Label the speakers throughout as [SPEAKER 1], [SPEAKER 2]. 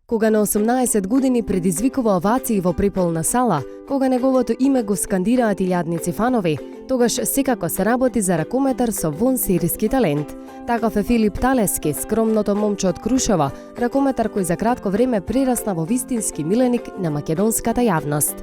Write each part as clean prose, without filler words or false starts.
[SPEAKER 1] Кога на 18 години предизвикува овации во преполна сала, кога неговото име го скандираат илјадници фанови, тогаш секако се работи за ракометар со вон сериски талент. Таков е Филип Талески, скромното момче од Крушево, ракометар кој за кратко време прерасна во вистински миленик на македонската јавност.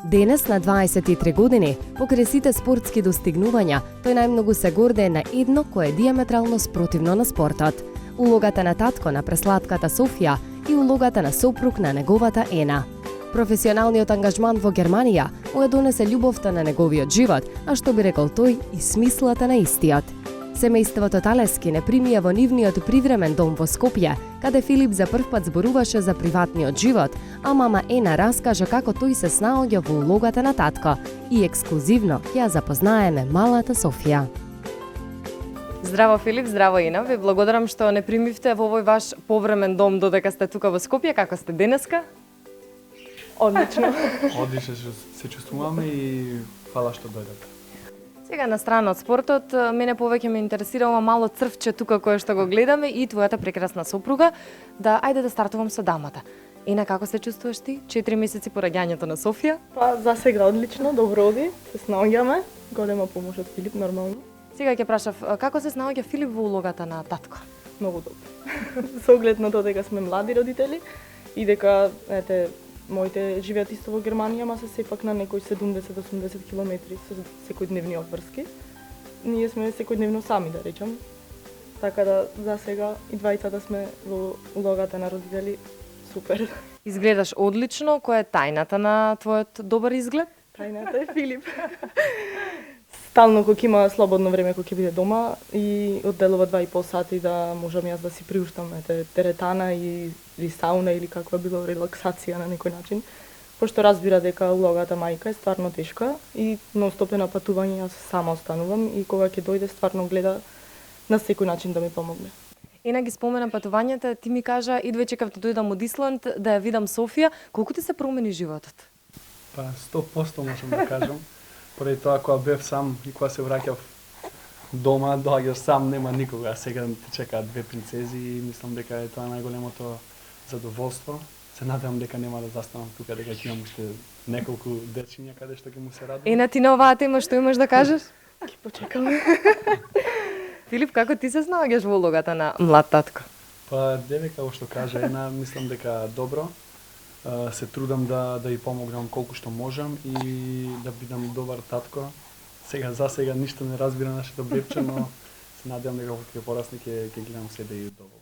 [SPEAKER 1] Денес, на 23 години, покрај сите спортски достигнувања, тој најмногу се гордее на едно кое е диаметрално спротивно на спортот. Улогата на татко на преслатката Софија и улогата на сопруг на неговата Ена. Професионалниот ангажман во Германија му ја донесе љубовта на неговиот живот, а што би рекол тој и смислата на истиот. Семејството Талески не примија во нивниот привремен дом во Скопје, каде Филип за првпат зборуваше за приватниот живот, а мама Ена раскажа како тој се снаоѓа во улогата на татко и ексклузивно ја запознаеме малата Софија.
[SPEAKER 2] Здраво Филип, здраво Ена. Ви благодарам што не примивте во овој ваш повремен дом додека сте тука во Скопје. Како сте денеска?
[SPEAKER 3] Одлично.
[SPEAKER 4] Одлично се чувствуваме и фала што дојдете.
[SPEAKER 2] Сега на страна од спортот, мене повеќе ме интересира мало црвче тука кое што го гледаме и твојата прекрасна сопруга. Ајде да стартувам со дамата. Ена, како се чувствуваш ти? 4 месеци по раѓањето на Софија?
[SPEAKER 3] Па за сега одлично, добро оди, се снаоѓаме. Голема помош од Филип нормално.
[SPEAKER 2] Сега ќе прашав, како се снаоѓа Филип во улогата на татко?
[SPEAKER 3] Многу добро. Со оглед на тоа дека сме млади родители и дека моите живеат исто во Германија, ама се сепак на некои 70-80 километри со секојдневни обврски. Ние сме секојдневно сами, да речам. Така да за сега и двајцата сме во улогата на родители. Супер.
[SPEAKER 2] Изгледаш одлично. Која е тајната на твојот добар изглед?
[SPEAKER 3] Тајната е Филип. Стално кога има слободно време кога ќе биде дома и одделува 2,5 сати да можам јас да си приуштам теретана или сауна или каква било релаксација на некој начин. Пошто разбира дека улогата мајка е стварно тешка и нон-стоп е на патување, јас сама останувам и кога ќе дојде стварно гледа на секој начин да ми помогне.
[SPEAKER 2] Ена ги спомена патувањата, ти ми кажа идве чекав да дојдам од Исланд да ја видам Софија. Колку ти се промени животот?
[SPEAKER 4] Па 100% можам да кажам. Поради тоа кога бев сам и кога се враќав дома, доаѓаш сам, нема никога. Сега те чекаат две принцези и мислам дека е тоа најголемото задоволство. Се надевам дека нема да застанам тука, дека ќе имам уште неколку дечиња каде што ќе му се радувам.
[SPEAKER 2] Ена, ти на оваа тема што имаш да кажеш?
[SPEAKER 3] Ќе почекаме.
[SPEAKER 2] Филип, како ти се снаоѓаш во улогата на млад татко?
[SPEAKER 4] Па девека, што кажа Ена, мислам дека добро. Се трудам да ја помогнам колку што можам и да бидам добар татко. За сега ништо не разбира нашето бебче, но се надевам дека кога ќе порасне ќе гледам себе и удобно.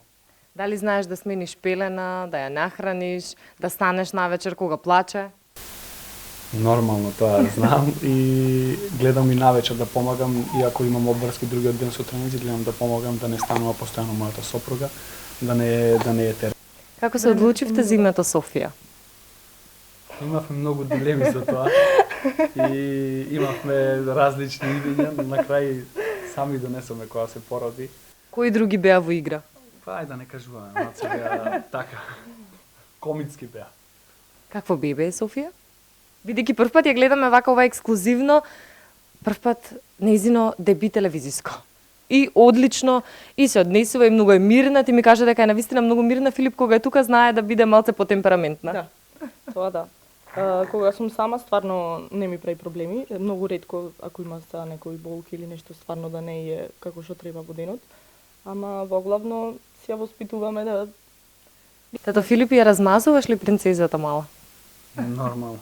[SPEAKER 2] Дали знаеш да смениш пелена, да ја нахраниш, да станеш навечер кога плаче?
[SPEAKER 4] Нормално тоа знам и гледам и навечер да помагам, иако имам обврски другиот ден со тренинзи, гледам да помагам да не станува постојано мојата сопруга, да не е тер.
[SPEAKER 2] Како се одлучивте за името Софија?
[SPEAKER 4] Имавме многу дилеми за тоа и имавме различни идења, но на крај сами донесоме кога се породи.
[SPEAKER 2] Кои други беа во игра?
[SPEAKER 4] Па ајде да не кажуваме, маци беа така, комицки беа.
[SPEAKER 2] Какво бебе е Софија? Бидејќи првпат ја гледаме вака ова ексклузивно, првпат нејзино деби телевизиско. И одлично, и се однесува и многу е мирна. Ти ми кажа дека е навистина многу мирна. Филип, кога е тука, знае да биде малце потемпераментна.
[SPEAKER 3] Да, тоа да. Кога сум сама, стварно не ми прави проблеми. Многу ретко, ако има некои болки или нешто, стварно да не е како што треба во денот. Ама во главно си ја воспитуваме да...
[SPEAKER 2] Тато Филип, ја размазуваш ли принцезата мала?
[SPEAKER 4] Нормално.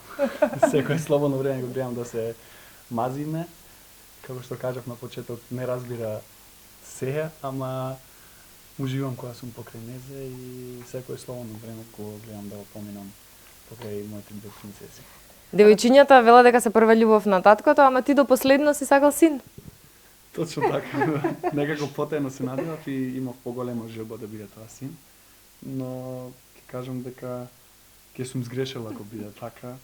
[SPEAKER 4] Секој слободно време го гледам да се мазиме. Како што кажав на почеток, не разбира се, ама уживам кога сум покрај незе и секој слободно време кога гледам да го поминам покрај моите две принцези.
[SPEAKER 2] Девојчињата вела дека се прва љубов на таткото, ама ти до последно си сакал син.
[SPEAKER 4] Точно така. Некако потајно се надевав и имав поголема желба да биде тоа син. Но ќе кажам дека ќе сум сгрешил ако биде така.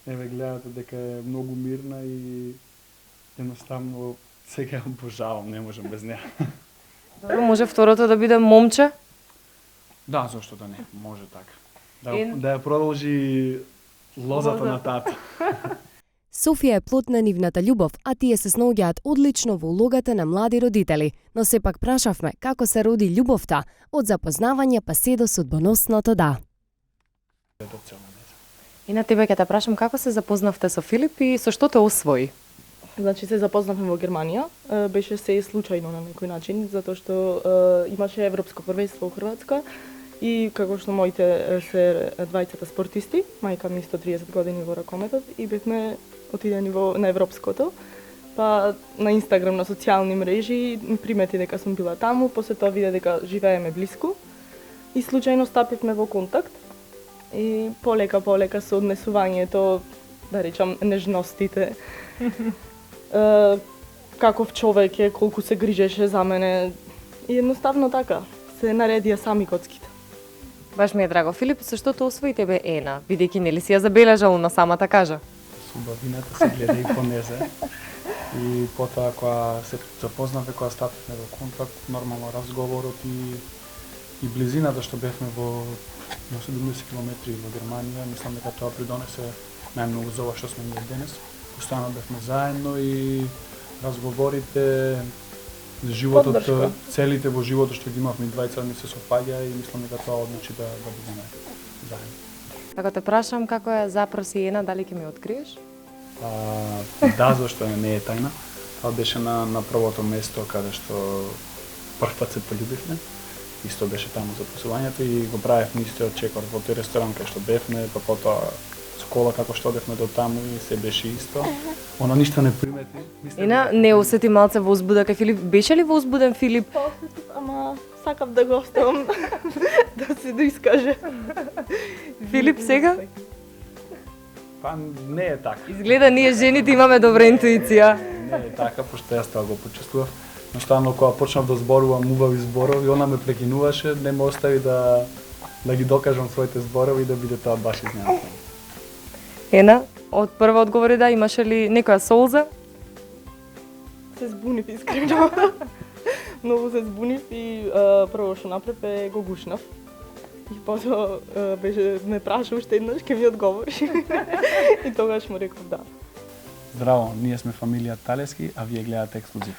[SPEAKER 4] Еве гледате дека е многу мирна и едноставно сега ја обожавам, не можам без неа.
[SPEAKER 2] Добро, може второто да биде момче?
[SPEAKER 4] Да, зошто да не, може така. Да ја продолжи лозата на тата.
[SPEAKER 1] Софија е плод на нивната љубов, а тие се снаоѓаат одлично во улогата на млади родители, но сепак прашавме како се роди љубовта, од запознавање па се до судбоносното да.
[SPEAKER 2] И на тебе ќе те прашам како се запознавте со Филип и со што те освои?
[SPEAKER 3] Значи се запознавме во Германија, беше се случајно на некој начин, затоа што имаше европско првенство во Хрватска и како што моите се двајцата спортисти, мајка ми исто 30 години во ракометот и бевме отидени на европското. Па на Инстаграм, на социјални мрежи ми примети дека сум била таму, после тоа виде дека живееме блиску и случајно стапивме во контакт. И полека со однесувањето, да речам, нежностите, каков човек е, колку се грижеше за мене. И едноставно така, се наредија сами коцките.
[SPEAKER 2] Баш ми е драго, Филип, со што те освои тебе Ена, бидејќи нели си ја забележал на самата кажа?
[SPEAKER 4] Субавината се гледа и понезе. И потоа кога се запознавме, кога стапивме во контакт, нормално разговорот и близината што бевме во 70 километри во Германија, мислам дека тоа придонесе најмногу за ова што сме ние денес. Постојано бевме заедно и разговорите, животот,
[SPEAKER 3] Поддршка.
[SPEAKER 4] целите во животот што ги имавме двајца ми се сопаѓа и мислам дека тоа одначи да бидеме заедно.
[SPEAKER 2] Ако те прашам како ја запроси Ена, дали ќе ми откриеш?
[SPEAKER 4] Да, зашто не е тајна. Тоа беше на првото место каде што прв пат се полюбивме. Исто беше таму записувањето и го правевме истиот чекор во тој ресторан кај што бевме, па потоа со кола како што одевме до таму и се беше исто. Она ништо не примети.
[SPEAKER 2] Ена не осети малце возбуда кај Филип. Беше ли возбуден Филип?
[SPEAKER 3] Посетив, ама сакав да го оставам да се доискаже.
[SPEAKER 2] Филип сега?
[SPEAKER 4] Па не е така.
[SPEAKER 2] Изгледа ние жените имаме добра интуиција.
[SPEAKER 4] Не е така, пошто јас тоа го почувствував. Наставно кога почнав да зборувам убави зборови, она ме прекинуваше, не ме остави да ги докажам своите зборови и да биде тоа баш изненадено.
[SPEAKER 2] Ена, од прва одговори да, имаше ли некоја солза?
[SPEAKER 3] Се збунив искрено. Многу се збунив и прво што направив е го гушнав. И потоа ме праша уште еднаш, ке ми одговориш. И тогаш му реков да.
[SPEAKER 4] Здраво, ние сме фамилија Талески, а вие гледате Ексклузив.